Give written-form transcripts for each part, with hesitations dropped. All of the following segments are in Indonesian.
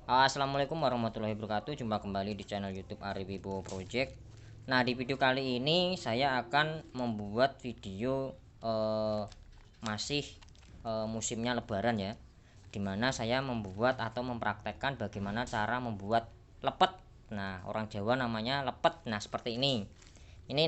Assalamualaikum warahmatullahi wabarakatuh. Jumpa kembali di channel YouTube Ari Wibowo Project. Nah, di video kali ini saya akan membuat video masih musimnya Lebaran ya, dimana saya membuat atau mempraktekkan bagaimana cara membuat lepet. Nah, orang Jawa namanya lepet. Nah, seperti ini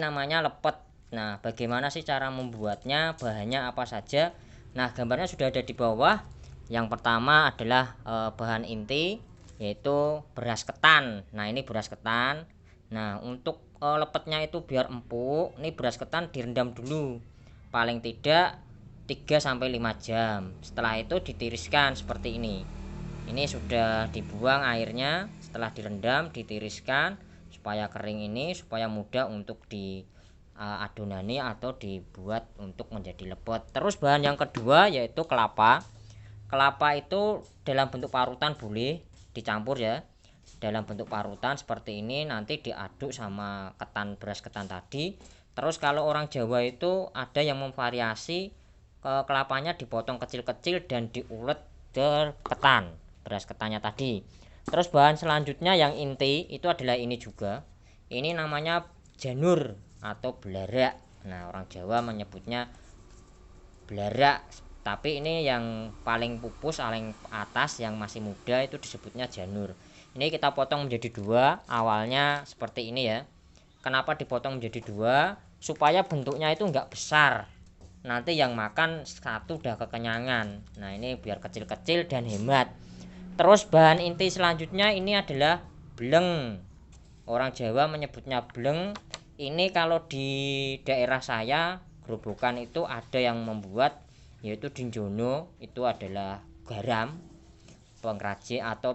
namanya lepet. Nah, bagaimana sih cara membuatnya, bahannya apa saja? Nah, gambarnya sudah ada di bawah. Yang pertama adalah bahan inti, yaitu beras ketan. Nah, ini beras ketan. Nah, untuk lepetnya itu biar empuk, ini beras ketan direndam dulu paling tidak 3 sampai 5 jam. Setelah itu ditiriskan seperti ini sudah dibuang airnya. Setelah direndam ditiriskan supaya kering, ini supaya mudah untuk diadonani atau dibuat untuk menjadi lepet. Terus bahan yang kedua yaitu kelapa. Kelapa itu dalam bentuk parutan boleh dicampur ya, dalam bentuk parutan seperti ini, nanti diaduk sama beras ketan tadi. Terus kalau orang Jawa itu ada yang memvariasi, kelapanya dipotong kecil-kecil dan diulet ke ketan, beras ketannya tadi. Terus bahan selanjutnya yang inti itu adalah ini juga, ini namanya janur atau belarak. Nah, orang Jawa menyebutnya belarak, tapi ini yang paling pupus, paling atas yang masih muda itu disebutnya janur. Ini kita potong menjadi dua, awalnya seperti ini ya. Kenapa dipotong menjadi dua? Supaya bentuknya itu enggak besar, nanti yang makan satu udah kekenyangan. Nah, ini biar kecil-kecil dan hemat. Terus bahan inti selanjutnya ini adalah bleng. Orang Jawa menyebutnya bleng. Ini kalau di daerah saya Grobogan itu ada yang membuat, yaitu di Jono, itu adalah garam, pengrajin atau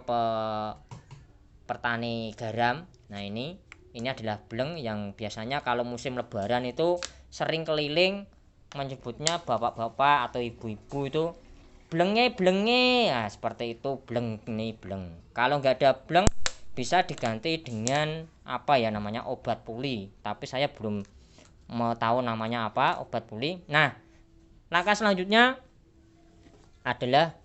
petani garam. Nah, ini adalah bleng yang biasanya kalau musim Lebaran itu sering keliling menyebutnya bapak-bapak atau ibu-ibu itu blenge blenge. Nah, seperti itu bleng, ini bleng. Kalau nggak ada bleng bisa diganti dengan apa ya namanya, obat puli, tapi saya belum mau tahu namanya apa obat puli. Nah, langkah selanjutnya adalah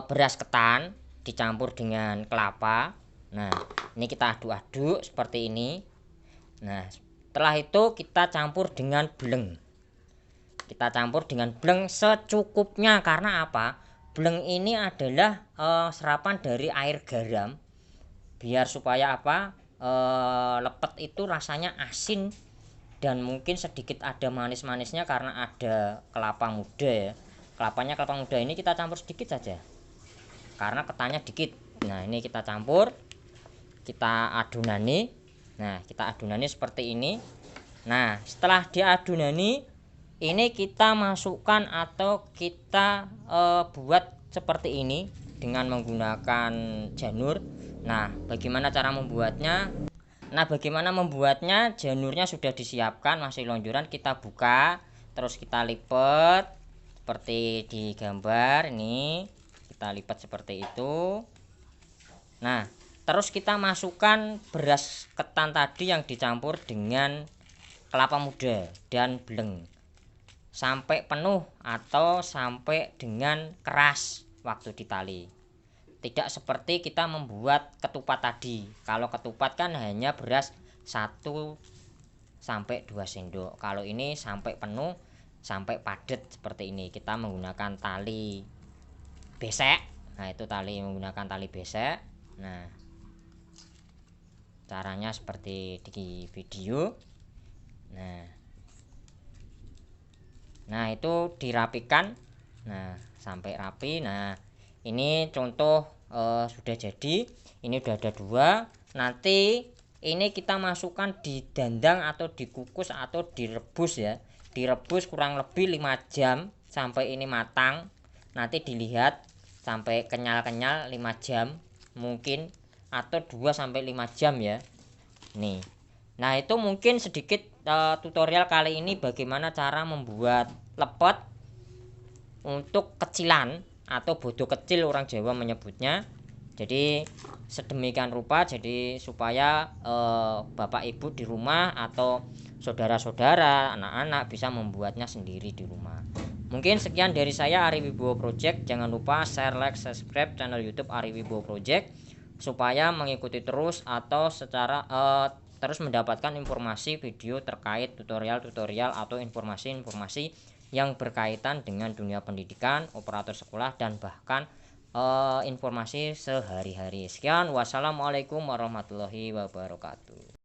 beras ketan dicampur dengan kelapa. Nah, ini kita aduk-aduk seperti ini. Nah, setelah itu kita campur dengan bleng. Kita campur dengan bleng secukupnya, karena apa? Bleng ini adalah serapan dari air garam, biar supaya apa? Lepet itu rasanya asin dan mungkin sedikit ada manis-manisnya karena ada kelapa muda ya. Kelapa muda ini kita campur sedikit saja karena ketannya dikit. Nah, ini kita campur, kita adunani. Nah, kita adunani seperti ini. Nah, setelah diadunani, ini kita masukkan atau kita buat seperti ini dengan menggunakan janur. Nah, bagaimana cara membuatnya? Janurnya sudah disiapkan, masih lonjoran, kita buka, terus kita lipat seperti di gambar ini. Kita lipat seperti itu. Nah, terus kita masukkan beras ketan tadi yang dicampur dengan kelapa muda dan bleng sampai penuh atau sampai dengan keras waktu ditali. Tidak seperti kita membuat ketupat tadi. Kalau ketupat kan hanya beras 1 sampai 2 sendok. Kalau ini sampai penuh, sampai padat seperti ini. Kita menggunakan tali besek. Nah, itu menggunakan tali besek. Nah, caranya seperti di video. Nah, itu dirapikan. Nah, sampai rapi. Nah, ini contoh sudah jadi. Ini udah ada dua. Nanti ini kita masukkan di dandang atau dikukus atau direbus ya. Direbus kurang lebih 5 jam sampai ini matang. Nanti dilihat sampai kenyal-kenyal 5 jam mungkin, atau 2 sampai 5 jam ya. Nih. Nah, itu mungkin sedikit tutorial kali ini bagaimana cara membuat lepet untuk kecilan atau bodo kecil orang Jawa menyebutnya. Jadi sedemikian rupa, jadi supaya bapak ibu di rumah atau saudara-saudara, anak-anak bisa membuatnya sendiri di rumah. Mungkin sekian dari saya, Ari Wibowo Project. Jangan lupa share, like, subscribe channel YouTube Ari Wibowo Project supaya mengikuti terus atau secara terus mendapatkan informasi video terkait tutorial-tutorial atau informasi-informasi yang berkaitan dengan dunia pendidikan, operator sekolah, dan bahkan informasi sehari-hari. Sekian, wassalamualaikum warahmatullahi wabarakatuh.